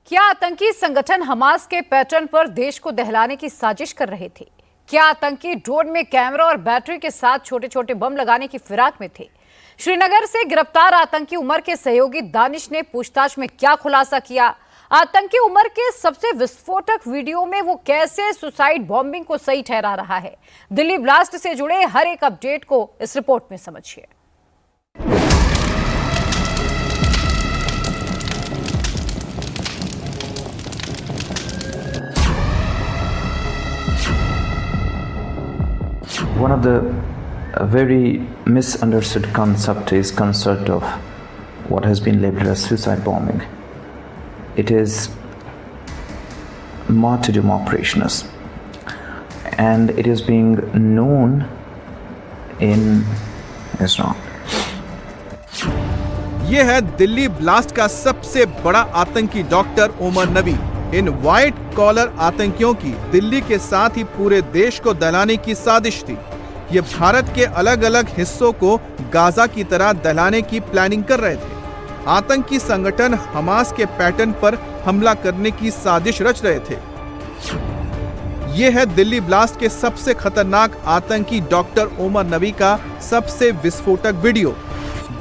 क्या आतंकी संगठन हमास के पैटर्न पर देश को दहलाने की साजिश कर रहे थे? क्या आतंकी ड्रोन में कैमरा और बैटरी के साथ छोटे छोटे बम लगाने की फिराक में थे? श्रीनगर से गिरफ्तार आतंकी उमर के सहयोगी दानिश ने पूछताछ में क्या खुलासा किया? आतंकी उमर के सबसे विस्फोटक वीडियो में वो कैसे सुसाइड बॉम्बिंग को सही ठहरा रहा है? दिल्ली ब्लास्ट से जुड़े हर एक अपडेट को इस रिपोर्ट में समझिए। One of the very misunderstood concept is concept of what has been labeled as suicide bombing. It is martyrdom operations, and it is being known in Islam. ये है दिल्ली ब्लास्ट का सबसे बड़ा आतंकी डॉक्टर ओमर नबी। इन व्हाइट कॉलर आतंकियों की दिल्ली के साथ ही पूरे देश को दहलाने की साजिश थी। ये भारत के अलग अलग हिस्सों को गाजा की तरह दहलाने की प्लानिंग कर रहे थे। आतंकी संगठन हमास के पैटर्न पर हमला करने की साजिश रच रहे थे। ये है दिल्ली ब्लास्ट के सबसे खतरनाक आतंकी डॉक्टर ओमर नबी का सबसे विस्फोटक वीडियो।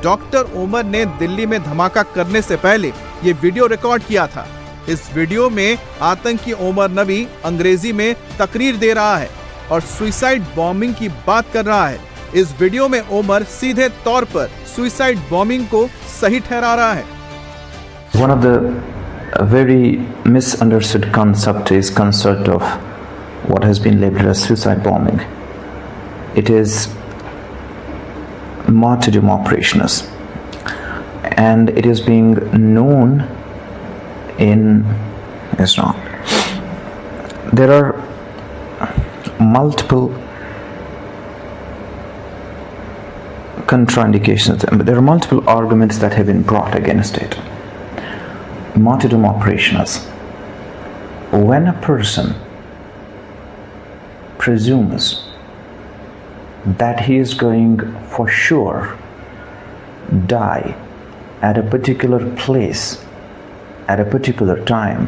डॉक्टर ओमर ने दिल्ली में धमाका करने से पहले ये वीडियो रिकॉर्ड किया था। इस वीडियो में आतंकी ओमर नबी अंग्रेजी में तकरीर दे रहा है और सुसाइड बॉम्बिंग की बात कर रहा है। इस वीडियो में ओमर सीधे तौर पर सुसाइड बॉम्बिंग को सही ठहरा रहा है। One of the very misunderstood concept is concept of what has been labeled as suicide bombing. It is martyrdom operations, and it is being known in Islam. There are multiple contraindications, there are multiple arguments that have been brought against it. Martyrdom operations. When a person presumes that he is going for sure die at a particular place at a particular time,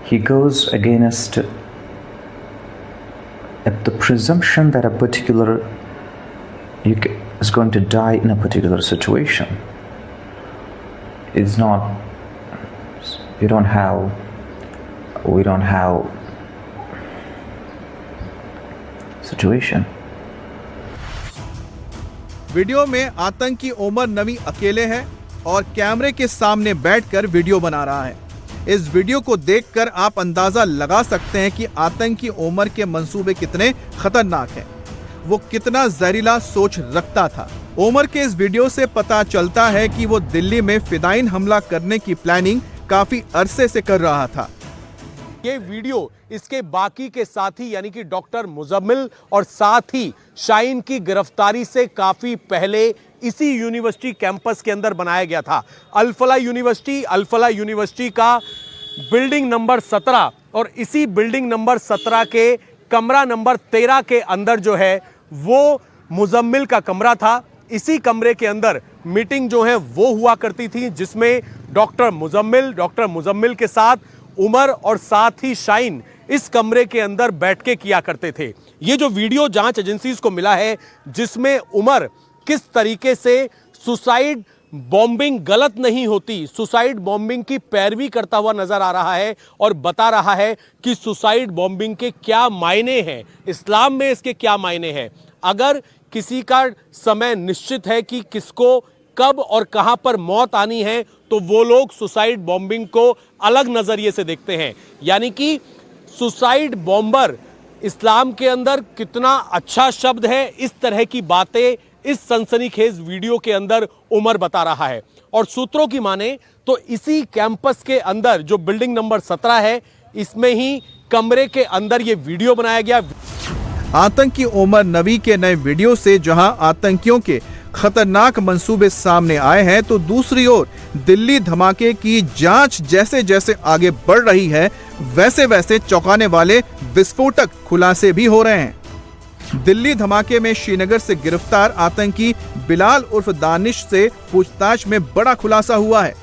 he goes against the presumption that a particular is going to die in a particular situation. It's not, we don't have situation. Video में आतंकी ओमर नबी अकेले है और कैमरे के सामने बैठकर video बना रहा है। इस वीडियो को देखकर आप अंदाजा लगा सकते हैं कि आतंकी ओमर के मंसूबे कितने खतरनाक हैं। वो कितना जहरीला सोच रखता था। ओमर के इस वीडियो से पता चलता है कि वो दिल्ली में फिदाइन हमला करने की प्लानिंग काफी अरसे से कर रहा था। ये वीडियो इसके बाकी के साथी यानी कि डॉक्टर मुजम्मिल और साथ ही शाहीन की गिरफ्तारी से काफी पहले इसी यूनिवर्सिटी कैंपस के अंदर बनाया गया था। अल-फलाह यूनिवर्सिटी का बिल्डिंग नंबर 17 और इसी बिल्डिंग नंबर 17 के कमरा नंबर 13 के अंदर जो है वो मुजम्मिल का कमरा था। इसी कमरे के अंदर मीटिंग जो है वो हुआ करती थी, जिसमें डॉक्टर मुजम्मिल के साथ उमर और साथ ही शाहीन इस कमरे के अंदर बैठ के किया करते थे। ये जो वीडियो जांच एजेंसीज को मिला है, जिसमें उमर किस तरीके से सुसाइड बॉम्बिंग गलत नहीं होती, सुसाइड बॉम्बिंग की पैरवी करता हुआ नजर आ रहा है और बता रहा है कि सुसाइड बॉम्बिंग के क्या मायने हैं, इस्लाम में इसके क्या मायने हैं। अगर किसी का समय निश्चित है कि किसको कब और कहां पर मौत आनी है, तो वो लोग सुसाइड बॉम्बिंग को अलग नजरिए से देखते हैं। यानी कि सुसाइड बॉम्बर इस्लाम के अंदर कितना अच्छा शब्द है, इस तरह की बातें इस सनसनीखेज वीडियो के अंदर उमर बता रहा है। और सूत्रों की माने तो इसी कैंपस के अंदर जो बिल्डिंग नंबर 17 है, इसमें ही कमरे के अंदर ये वीडियो बनाया गया। आतंकी ओमर नबी के नए वीडियो से जहां आतंकियों के खतरनाक मंसूबे सामने आए हैं, तो दूसरी ओर दिल्ली धमाके की जांच जैसे जैसे आगे बढ़ रही है, वैसे वैसे चौंकाने वाले विस्फोटक खुलासे भी हो रहे हैं। दिल्ली धमाके में श्रीनगर से गिरफ्तार आतंकी बिलाल उर्फ दानिश से पूछताछ में बड़ा खुलासा हुआ है।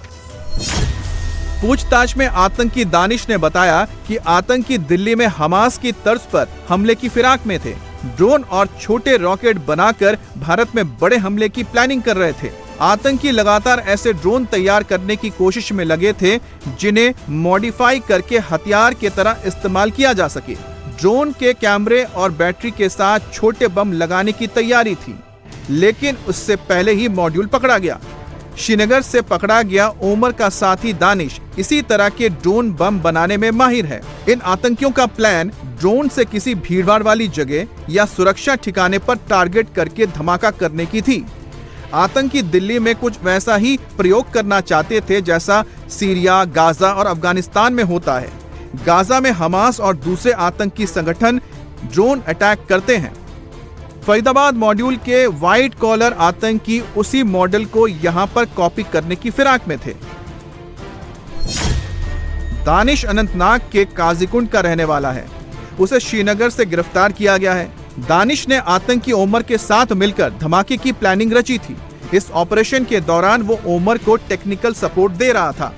पूछताछ में आतंकी दानिश ने बताया कि आतंकी दिल्ली में हमास की तर्ज पर हमले की फिराक में थे। ड्रोन और छोटे रॉकेट बनाकर भारत में बड़े हमले की प्लानिंग कर रहे थे। आतंकी लगातार ऐसे ड्रोन तैयार करने की कोशिश में लगे थे जिन्हें मॉडिफाई करके हथियार की तरह इस्तेमाल किया जा सके। ड्रोन के कैमरे और बैटरी के साथ छोटे बम लगाने की तैयारी थी, लेकिन उससे पहले ही मॉड्यूल पकड़ा गया। श्रीनगर से पकड़ा गया ओमर का साथी दानिश इसी तरह के ड्रोन बम बनाने में माहिर है। इन आतंकियों का प्लान ड्रोन से किसी भीड़भाड़ वाली जगह या सुरक्षा ठिकाने पर टारगेट करके धमाका करने की थी। आतंकी दिल्ली में कुछ वैसा ही प्रयोग करना चाहते थे जैसा सीरिया, गाजा और अफगानिस्तान में होता है। गाजा में हमास और दूसरे आतंकी संगठन ड्रोन अटैक करते हैं। फरीदाबाद मॉड्यूल के व्हाइट कॉलर आतंकी उसी मॉडल को यहां पर कॉपी करने की फिराक में थे। दानिश अनंतनाग के काजीकुंड का रहने वाला है। उसे श्रीनगर से गिरफ्तार किया गया है। दानिश ने आतंकी ओमर के साथ मिलकर धमाके की प्लानिंग रची थी। इस ऑपरेशन के दौरान वो ओमर को टेक्निकल सपोर्ट दे रहा था।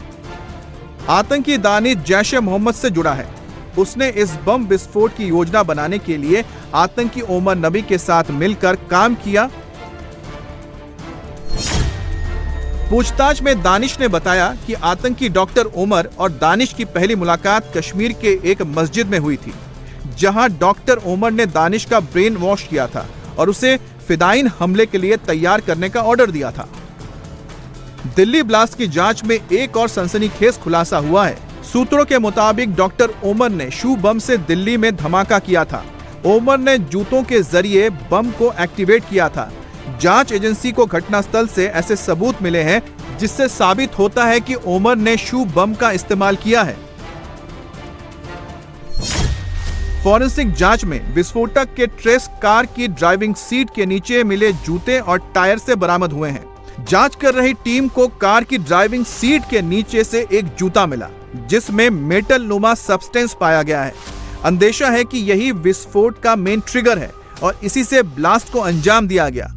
आतंकी दानिश जैश-ए-मोहम्मद से जुड़ा है। उसने इस बम विस्फोट की योजना बनाने के लिए आतंकी ओमर नबी के साथ मिलकर काम किया। पूछताछ में दानिश ने बताया कि आतंकी डॉक्टर ओमर और दानिश की पहली मुलाकात कश्मीर के एक मस्जिद में हुई थी, जहां डॉक्टर ओमर ने दानिश का ब्रेन वॉश किया था और उसे फिदाइन हमले के लिए तैयार करने का ऑर्डर दिया था। दिल्ली ब्लास्ट की जांच में एक और सनसनीखेज खुलासा हुआ है। सूत्रों के मुताबिक डॉक्टर ओमर ने शू बम से दिल्ली में धमाका किया था। ओमर ने जूतों के जरिए बम को एक्टिवेट किया था। जांच एजेंसी को घटनास्थल से ऐसे सबूत मिले हैं जिससे साबित होता है कि ओमर ने शू बम का इस्तेमाल किया है। फॉरेंसिक जांच में विस्फोटक के ट्रेस कार की ड्राइविंग सीट के नीचे मिले जूते और टायर से बरामद हुए हैं। जांच कर रही टीम को कार की ड्राइविंग सीट के नीचे से एक जूता मिला जिसमें मेटल नुमा सब्सटेंस पाया गया है। अंदेशा है कि यही विस्फोट का मेन ट्रिगर है और इसी से ब्लास्ट को अंजाम दिया गया।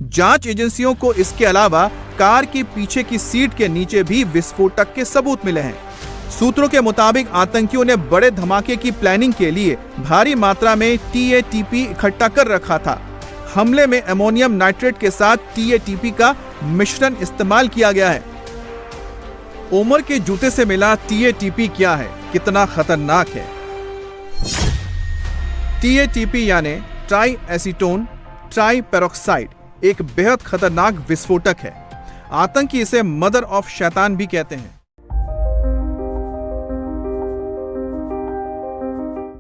जांच एजेंसियों को इसके अलावा कार की पीछे की सीट के नीचे भी विस्फोटक के सबूत मिले हैं। सूत्रों के मुताबिक आतंकियों ने बड़े धमाके की प्लानिंग के लिए भारी मात्रा में TATP इकट्ठा कर रखा था। हमले में अमोनियम नाइट्रेट के साथ TATP का मिश्रण इस्तेमाल किया गया है। ओमर के जूते से मिला TATP क्या है, कितना खतरनाक है? TATP यानी ट्राई एसीटोन ट्राई पेरोक्साइड एक बेहद खतरनाक विस्फोटक है। आतंकी इसे मदर ऑफ शैतान भी कहते हैं।